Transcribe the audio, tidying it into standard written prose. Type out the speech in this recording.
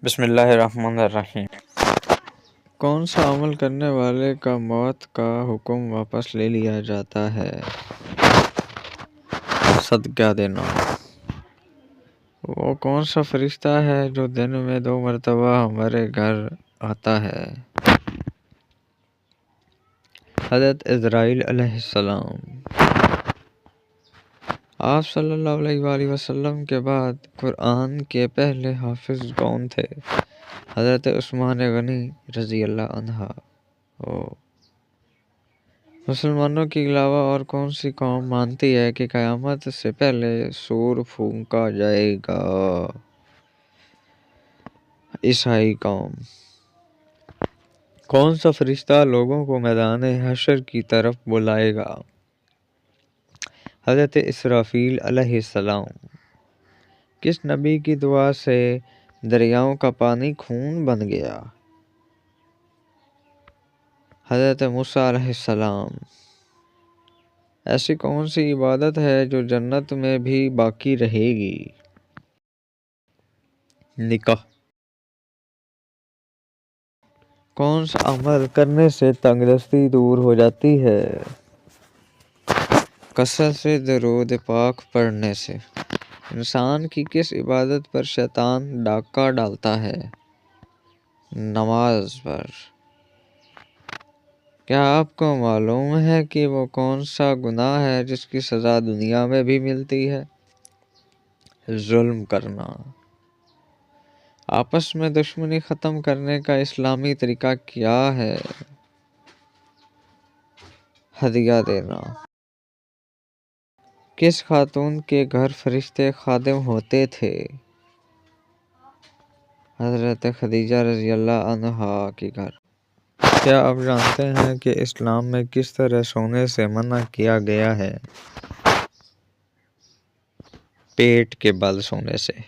بسم اللہ الرحمن الرحیم۔ کون سا عمل کرنے والے کا موت کا حکم واپس لے لیا جاتا ہے؟ صدقہ دینا۔ وہ کون سا فرشتہ ہے جو دن میں 2 مرتبہ ہمارے گھر آتا ہے؟ حضرت عزرائیل علیہ السلام۔ آپ صلی اللہ علیہ وآلہ وسلم کے بعد قرآن کے پہلے حافظ کون تھے؟ حضرت عثمان غنی رضی اللہ عنہ۔ مسلمانوں کے علاوہ اور کون سی قوم مانتی ہے کہ قیامت سے پہلے سور پھونکا جائے گا؟ عیسائی قوم۔ کون سا فرشتہ لوگوں کو میدان حشر کی طرف بلائے گا؟ حضرت اسرافیل علیہ السلام۔ کس نبی کی دعا سے دریاؤں کا پانی خون بن گیا؟ حضرت موسیٰ علیہ السلام۔ ایسی کون سی عبادت ہے جو جنت میں بھی باقی رہے گی؟ نکاح۔ کون سا عمل کرنے سے تنگدستی دور ہو جاتی ہے؟ کثرت سے درود پاک پڑھنے سے۔ انسان کی کس عبادت پر شیطان ڈاکہ ڈالتا ہے؟ نماز پر۔ کیا آپ کو معلوم ہے کہ وہ کون سا گناہ ہے جس کی سزا دنیا میں بھی ملتی ہے؟ ظلم کرنا۔ آپس میں دشمنی ختم کرنے کا اسلامی طریقہ کیا ہے؟ ہدیہ دینا۔ کس خاتون کے گھر فرشتے خادم ہوتے تھے؟ حضرت خدیجہ رضی اللہ عنہا کے گھر۔ کیا آپ جانتے ہیں کہ اسلام میں کس طرح سونے سے منع کیا گیا ہے؟ پیٹ کے بل سونے سے۔